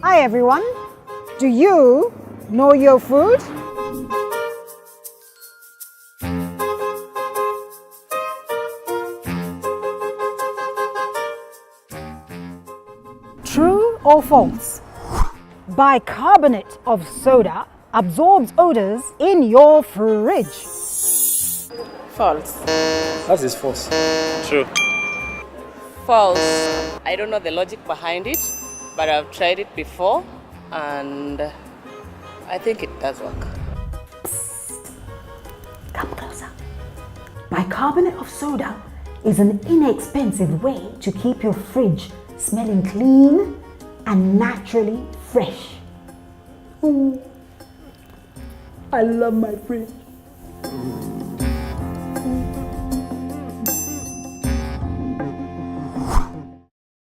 Hi everyone. Do you know your food? True or false? Bicarbonate of soda absorbs odors in your fridge. False. That is false. True. False. I don't know the logic behind it, but I've tried it before and I think it does work. Come closer. Bicarbonate of soda is an inexpensive way to keep your fridge smelling clean and naturally fresh. Ooh, I love my fridge.